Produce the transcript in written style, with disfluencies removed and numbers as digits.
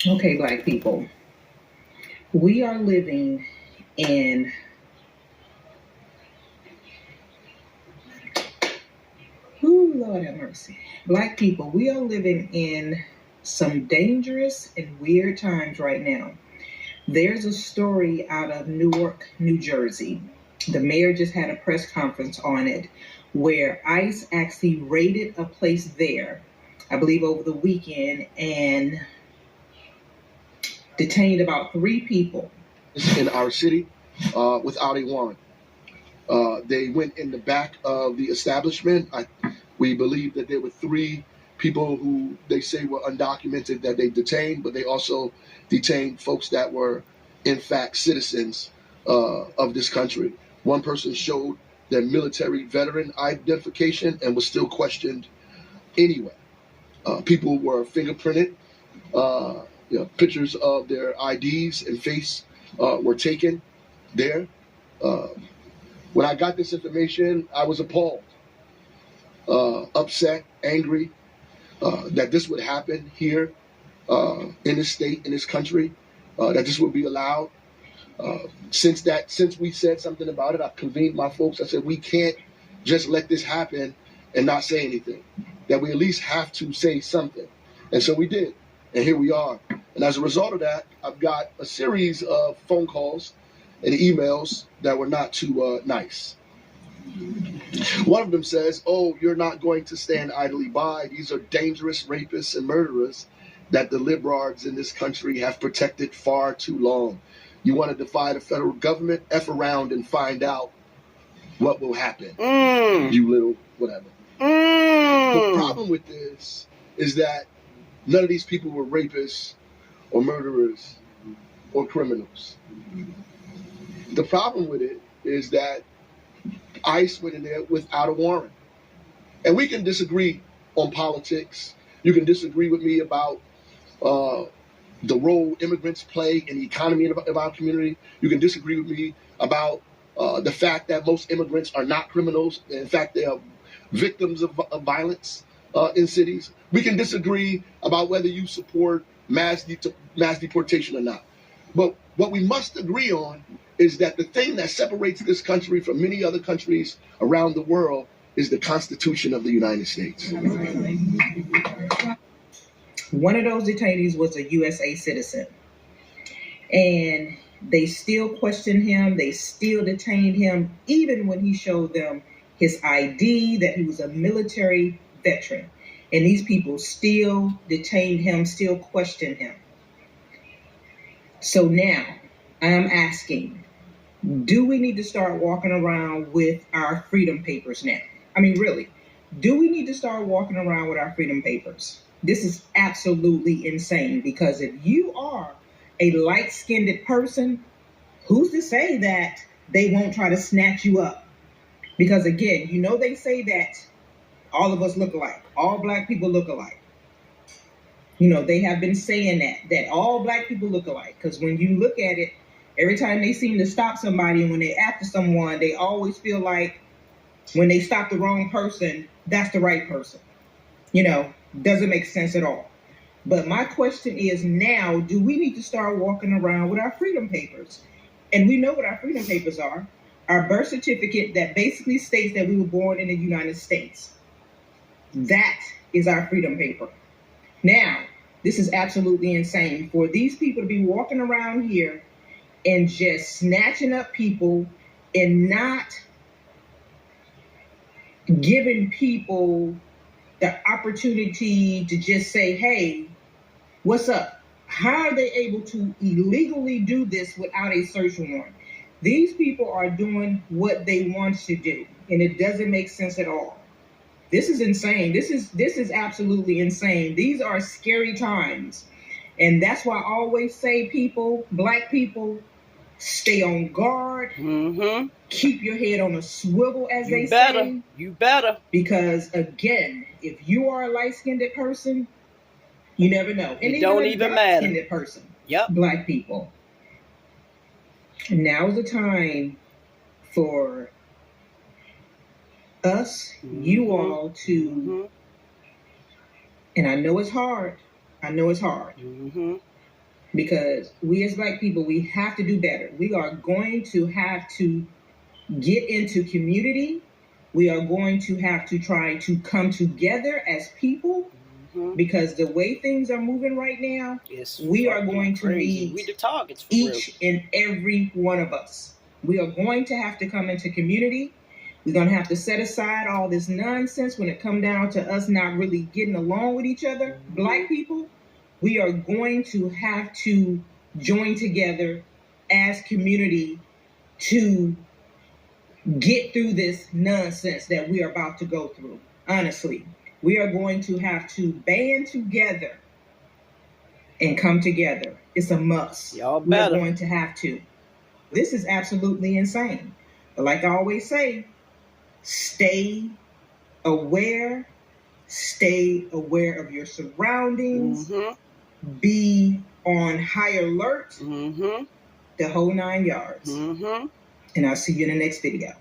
Okay, Black people, we are living in, oh, Lord have mercy. Black people, we are living in some dangerous and weird times right now. There's a story out of Newark, New Jersey. The mayor just had a press conference on it where ICE actually raided a place there, I believe over the weekend, and detained about 3 people. In our city without a warrant. They went in the back of the establishment. We believe that there were 3 people who they say were undocumented that they detained, but they also detained folks that were, in fact, citizens of this country. One person showed their military veteran identification and was still questioned anyway. People were fingerprinted. Pictures of their IDs and face were taken there. Uh, when I got this information, I was appalled, upset, angry that this would happen here in this state, in this country, that this would be allowed. Since we said something about it, I convened my folks. I said, we can't just let this happen and not say anything, that we at least have to say something. And so we did. And here we are. And as a result of that, I've got a series of phone calls and emails that were not too nice. One of them says, oh, you're not going to stand idly by. These are dangerous rapists and murderers that the liberals in this country have protected far too long. You want to defy the federal government? F around and find out what will happen. You little whatever. The problem with this is that none of these people were rapists or murderers or criminals. The problem with it is that ICE went in there without a warrant. And we can disagree on politics. You can disagree with me about the role immigrants play in the economy of our community. You can disagree with me about the fact that most immigrants are not criminals. In fact, they are victims of violence in cities. We can disagree about whether you support mass deportation or not. But what we must agree on is that the thing that separates this country from many other countries around the world is the Constitution of the United States. One of those detainees was a USA citizen. And they still questioned him. They still detained him, even when he showed them his ID, that he was a military veteran. And these people still detained him, still questioned him. So now I am asking, do we need to start walking around with our freedom papers now? I mean, really, do we need to start walking around with our freedom papers? This is absolutely insane, because if you are a light-skinned person, who's to say that they won't try to snatch you up? Because again, they say that all of us look alike. All Black people look alike. They have been saying that all Black people look alike. Because when you look at it, every time they seem to stop somebody and when they're after someone, they always feel like when they stop the wrong person, that's the right person. Doesn't make sense at all. But my question is now, do we need to start walking around with our freedom papers? And we know what our freedom papers are. Our birth certificate that basically states that we were born in the United States. That is our freedom paper. Now, this is absolutely insane for these people to be walking around here and just snatching up people and not giving people the opportunity to just say, hey, what's up? How are they able to illegally do this without a search warrant? These people are doing what they want to do, and it doesn't make sense at all. This is insane. This is absolutely insane. These are scary times. And that's why I always say, people, Black people, stay on guard. Keep your head on a swivel, as they say. You better. Because again, if you are a light-skinned person, you never know. And it don't even matter. Light-skinned person, yep. Black people. Now is the time for us, you all, to, and I know it's hard. because we as Black people, we have to do better. We are going to have to get into community. We are going to have to try to come together as people, because the way things are moving right now, we are going to need we the targets for each and every one of us. We are going to have to come into community. We're going to have to set aside all this nonsense when it comes down to us not really getting along with each other. Black people, we are going to have to join together as community to get through this nonsense that we are about to go through. Honestly, we are going to have to band together and come together. It's a must. Y'all We are better. going to have to. This is absolutely insane. But like I always say, stay aware of your surroundings, be on high alert, the whole 9 yards. And I'll see you in the next video.